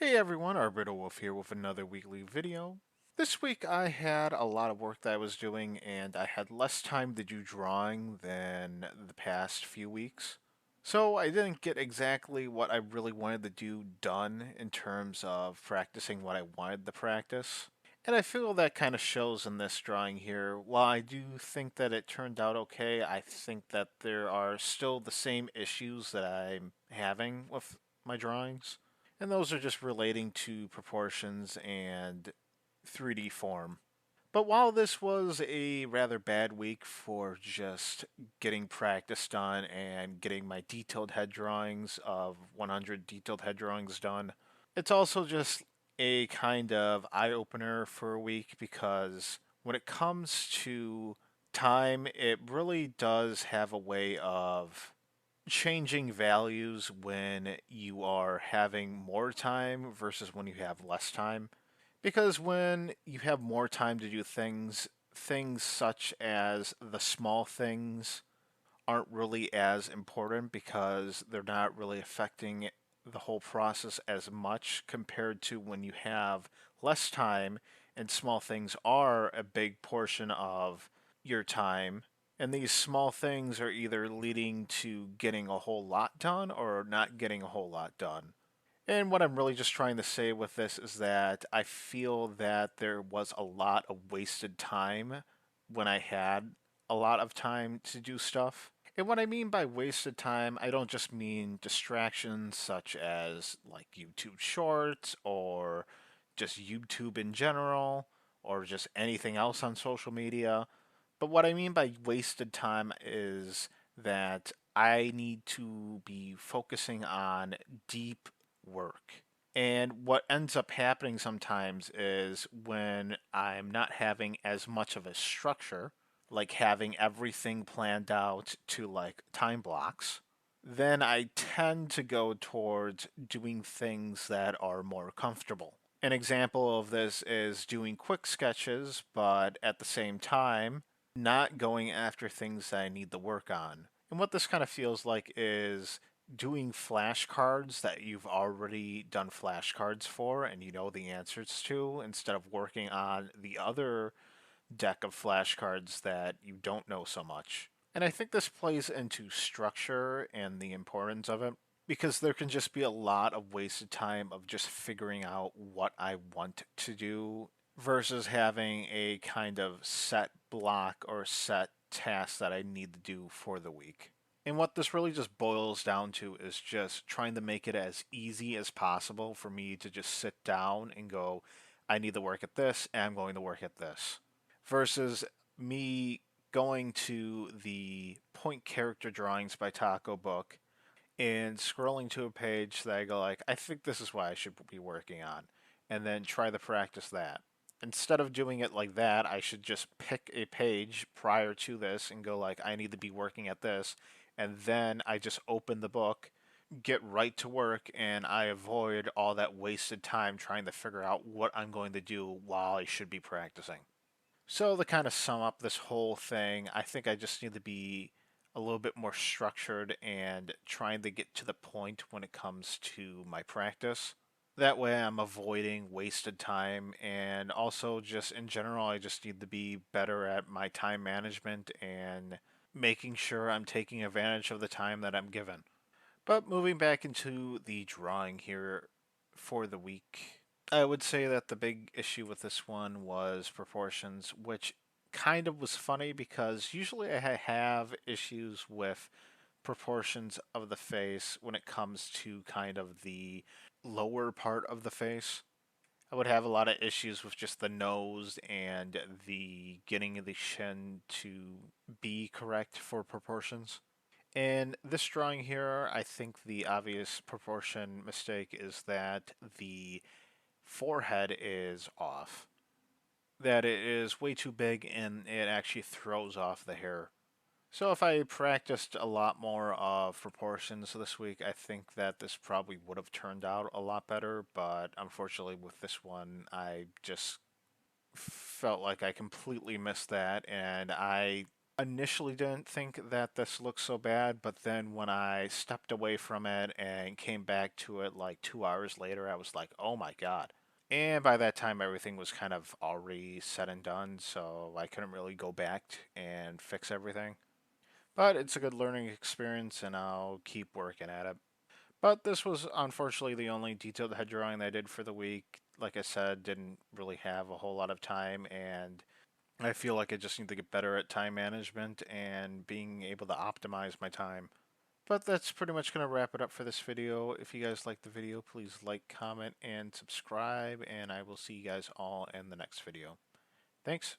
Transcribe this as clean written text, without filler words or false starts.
Hey everyone, Arbiter here with another weekly video. This week I had a lot of work that I was doing and I had less time to do drawing than the past few weeks. So I didn't get exactly what I really wanted to do done in terms of practicing what I wanted to practice. And I feel that kind of shows in this drawing here. While I do think that it turned out okay, I think that there are still the same issues that I'm having with my drawings. And those are just relating to proportions and 3D form. But while this was a rather bad week for just getting practice done and getting my detailed head drawings of 100 detailed head drawings done, it's also just a kind of eye opener for a week because when it comes to time, it really does have a way of changing values when you are having more time versus when you have less time. Because when you have more time to do things, things such as the small things aren't really as important because they're not really affecting the whole process as much compared to when you have less time and small things are a big portion of your time. And these small things are either leading to getting a whole lot done or not getting a whole lot done. And what I'm really just trying to say with this is that I feel that there was a lot of wasted time when I had a lot of time to do stuff. And what I mean by wasted time, I don't just mean distractions such as like YouTube Shorts or just YouTube in general or just anything else on social media. But what I mean by wasted time is that I need to be focusing on deep work. And what ends up happening sometimes is when I'm not having as much of a structure, like having everything planned out to like time blocks, then I tend to go towards doing things that are more comfortable. An example of this is doing quick sketches, but at the same time, not going after things that I need to work on. And what this kind of feels like is doing flashcards that you've already done flashcards for and you know the answers to instead of working on the other deck of flashcards that you don't know so much. And I think this plays into structure and the importance of it because there can just be a lot of wasted time of just figuring out what I want to do versus having a kind of set block or set task that I need to do for the week. And what this really just boils down to is just trying to make it as easy as possible for me to just sit down and go, I need to work at this, and I'm going to work at this versus me going to the point character drawings by Taco book and scrolling to a page that I go like, I think this is what I should be working on, and then try to practice that. Instead of doing it like that, I should just pick a page prior to this and go like, I need to be working at this, and then I just open the book, get right to work, and I avoid all that wasted time trying to figure out what I'm going to do while I should be practicing. So to kind of sum up this whole thing, I think I just need to be a little bit more structured and trying to get to the point when it comes to my practice. That way I'm avoiding wasted time and also just in general I just need to be better at my time management and making sure I'm taking advantage of the time that I'm given. But moving back into the drawing here for the week, I would say that the big issue with this one was proportions, which kind of was funny because usually I have issues with proportions of the face when it comes to kind of the lower part of the face. I would have a lot of issues with just the nose and the getting of the shin to be correct for proportions. In this drawing here, I think the obvious proportion mistake is that the forehead is off. That it is way too big and it actually throws off the hair. So if I practiced a lot more of proportions this week, I think that this probably would have turned out a lot better, but unfortunately with this one, I just felt like I completely missed that and I initially didn't think that this looked so bad, but then when I stepped away from it and came back to it like 2 hours later, I was like, oh my god. And by that time, everything was kind of already said and done, so I couldn't really go back and fix everything. But it's a good learning experience, and I'll keep working at it. But this was unfortunately the only detailed head drawing that I did for the week. Like I said, didn't really have a whole lot of time, and I feel like I just need to get better at time management and being able to optimize my time. But that's pretty much going to wrap it up for this video. If you guys liked the video, please like, comment, and subscribe, and I will see you guys all in the next video. Thanks.